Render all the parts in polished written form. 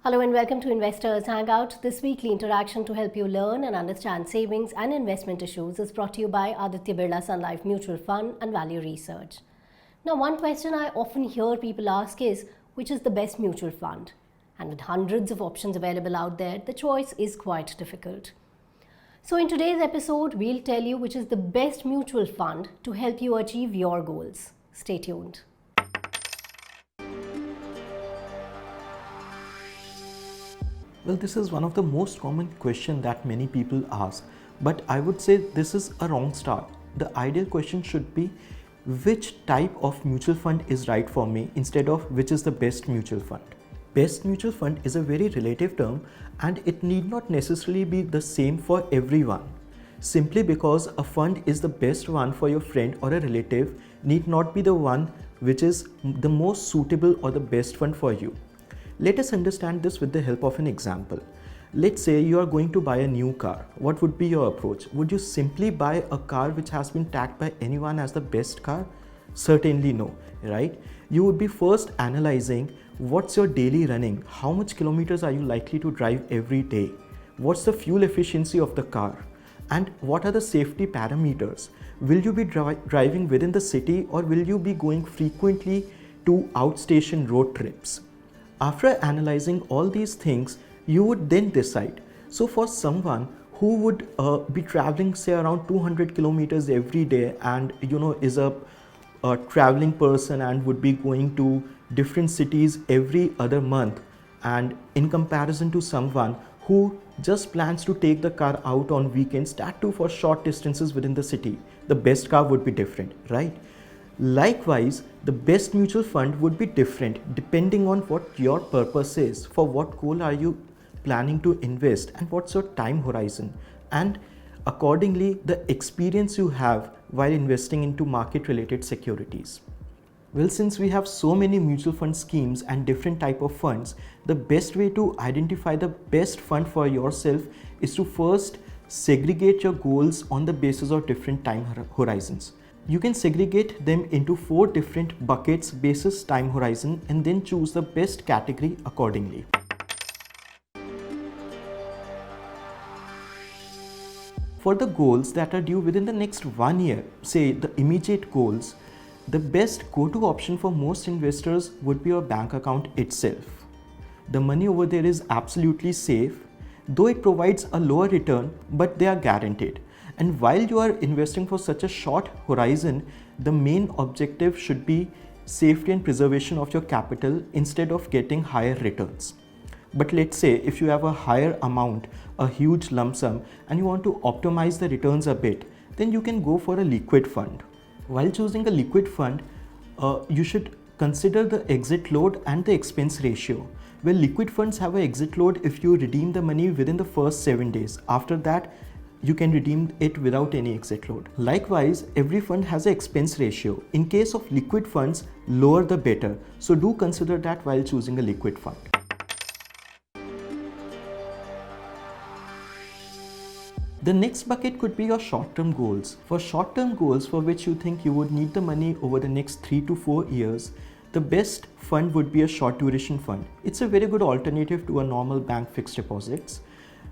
Hello and welcome to Investors Hangout. This weekly interaction to help you learn and understand savings and investment issues is brought to you by Aditya Birla Sun Life Mutual Fund and Value Research. Now, one question I often hear people ask is, which is the best mutual fund? And with hundreds of options available out there, the choice is quite difficult. So in today's episode, we'll tell you which is the best mutual fund to help you achieve your goals. Stay tuned. Well, this is one of the most common questions that many people ask, but I would say this is a wrong start. The ideal question should be which type of mutual fund is right for me instead of which is the best mutual fund. Best mutual fund is a very relative term and it need not necessarily be the same for everyone. Simply because a fund is the best one for your friend or a relative need not be the one which is the most suitable or the best one for you. Let us understand this with the help of an example. Let's say you are going to buy a new car. What would be your approach? Would you simply buy a car which has been tagged by anyone as the best car? Certainly no, right? You would be first analyzing what's your daily running, how much kilometers are you likely to drive every day, what's the fuel efficiency of the car, and what are the safety parameters. Will you be driving within the city or will you be going frequently to outstation road trips? After analyzing all these things, you would then decide. So for someone who would be traveling say around 200 kilometers every day and is a traveling person and would be going to different cities every other month, and in comparison to someone who just plans to take the car out on weekends, that too for short distances within the city, the best car would be different, right? Likewise, the best mutual fund would be different depending on what your purpose is, for what goal are you planning to invest and what's your time horizon, and accordingly the experience you have while investing into market related securities. Well, since we have so many mutual fund schemes and different type of funds, the best way to identify the best fund for yourself is to first segregate your goals on the basis of different time horizons. You can segregate them into 4 different buckets basis time horizon and then choose the best category accordingly. For the goals that are due within the next 1 year, say the immediate goals, the best go-to option for most investors would be your bank account itself. The money over there is absolutely safe, though it provides a lower return, but they are guaranteed. And while you are investing for such a short horizon, the main objective should be safety and preservation of your capital instead of getting higher returns. But let's say if you have a higher amount, a huge lump sum, and you want to optimize the returns a bit, then you can go for a liquid fund. While choosing a liquid fund, you should consider the exit load and the expense ratio. Well, liquid funds have an exit load if you redeem the money within the first 7 days. After that, you can redeem it without any exit load. Likewise, every fund has an expense ratio. In case of liquid funds, lower the better. So do consider that while choosing a liquid fund. The next bucket could be your short-term goals. For short-term goals for which you think you would need the money over the next 3 to 4 years, the best fund would be a short duration fund. It's a very good alternative to a normal bank fixed deposits.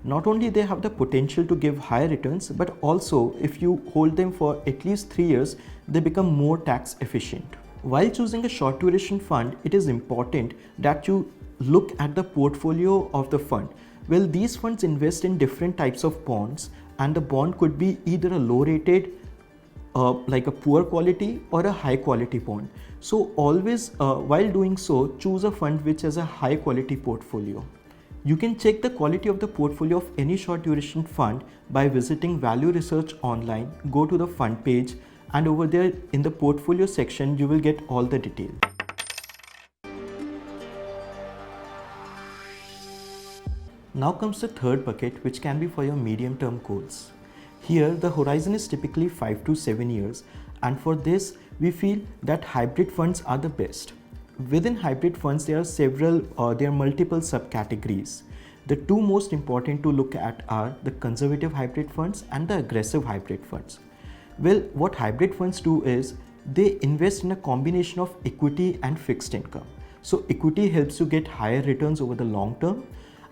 Not only they have the potential to give higher returns, but also if you hold them for at least 3 years, they become more tax efficient. While choosing a short duration fund, it is important that you look at the portfolio of the fund. Well, these funds invest in different types of bonds, and the bond could be either a low rated, like a poor quality, or a high quality bond. So always while doing so, choose a fund which has a high quality portfolio. You can check the quality of the portfolio of any short duration fund by visiting Value Research online, go to the fund page, and over there in the portfolio section, you will get all the detail. Now comes the third bucket, which can be for your medium term goals. Here, the horizon is typically 5 to 7 years, and for this, we feel that hybrid funds are the best. Within hybrid funds, there are multiple subcategories. The 2 most important to look at are the conservative hybrid funds and the aggressive hybrid funds. Well, what hybrid funds do is they invest in a combination of equity and fixed income. So equity helps you get higher returns over the long term,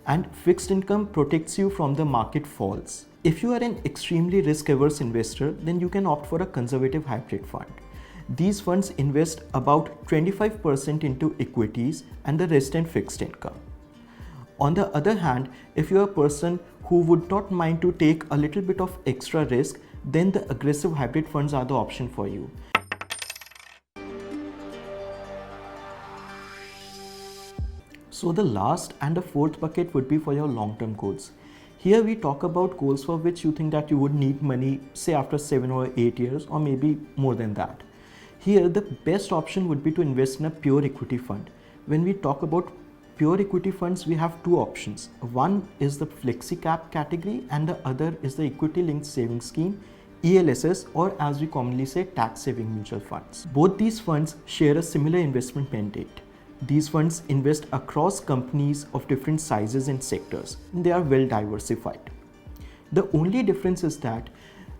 and fixed income protects you from the market falls. If you are an extremely risk-averse investor, then you can opt for a conservative hybrid fund. These funds invest about 25% into equities and the rest in fixed income. On the other hand, if you are a person who would not mind to take a little bit of extra risk, then the aggressive hybrid funds are the option for you. So the last and the fourth bucket would be for your long-term goals. Here we talk about goals for which you think that you would need money, say after 7 or 8 years, or maybe more than that. Here the best option would be to invest in a pure equity fund. When we talk about pure equity funds, we have two options. One is the flexi cap category and the other is the equity linked savings scheme, ELSS, or as we commonly say, tax saving mutual funds. Both these funds share a similar investment mandate. These funds invest across companies of different sizes and sectors. They are well diversified. The only difference is that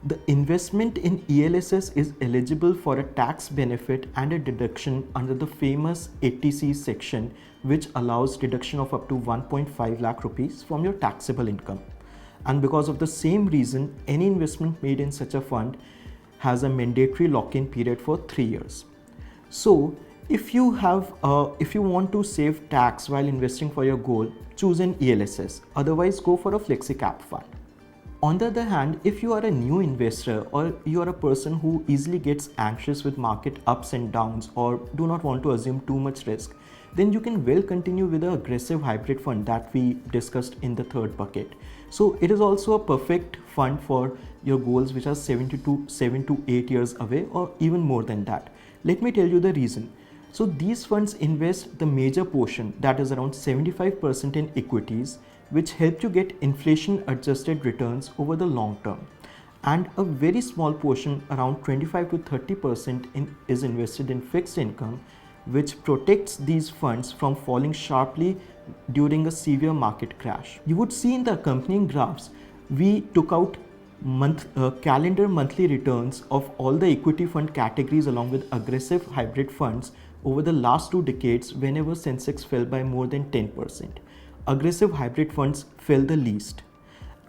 the investment in ELSS is eligible for a tax benefit and a deduction under the famous 80C section, which allows deduction of up to 1.5 lakh rupees from your taxable income. And because of the same reason, any investment made in such a fund has a mandatory lock-in period for 3 years. So if you want to save tax while investing for your goal, choose an ELSS. Otherwise, go for a flexi cap fund. On the other hand, if you are a new investor or you are a person who easily gets anxious with market ups and downs or do not want to assume too much risk, then you can well continue with the aggressive hybrid fund that we discussed in the third bucket. So it is also a perfect fund for your goals which are 7 to 8 years away or even more than that. Let me tell you the reason. So these funds invest the major portion, that is around 75% in equities, which help you get inflation adjusted returns over the long term. And a very small portion, around 25 to 30% is invested in fixed income, which protects these funds from falling sharply during a severe market crash. You would see in the accompanying graphs, we took out calendar monthly returns of all the equity fund categories along with aggressive hybrid funds over the last 2 decades whenever Sensex fell by more than 10%. Aggressive hybrid funds fell the least.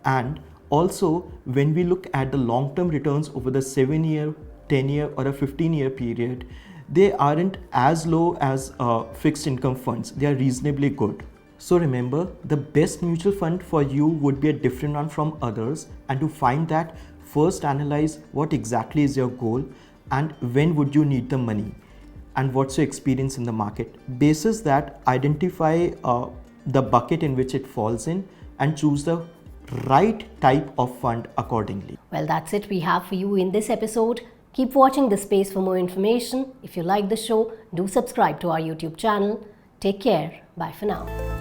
And also, when we look at the long-term returns over the 7-year, 10-year or a 15-year period, they aren't as low as fixed income funds. They are reasonably good. So remember, the best mutual fund for you would be a different one from others, and to find that, first analyze what exactly is your goal and when would you need the money and what's your experience in the market. Basis that, identify the bucket in which it falls in and choose the right type of fund accordingly. Well, that's it we have for you in this episode. Keep watching this space for more information. If you like the show, do subscribe to our YouTube channel. Take care. Bye for now.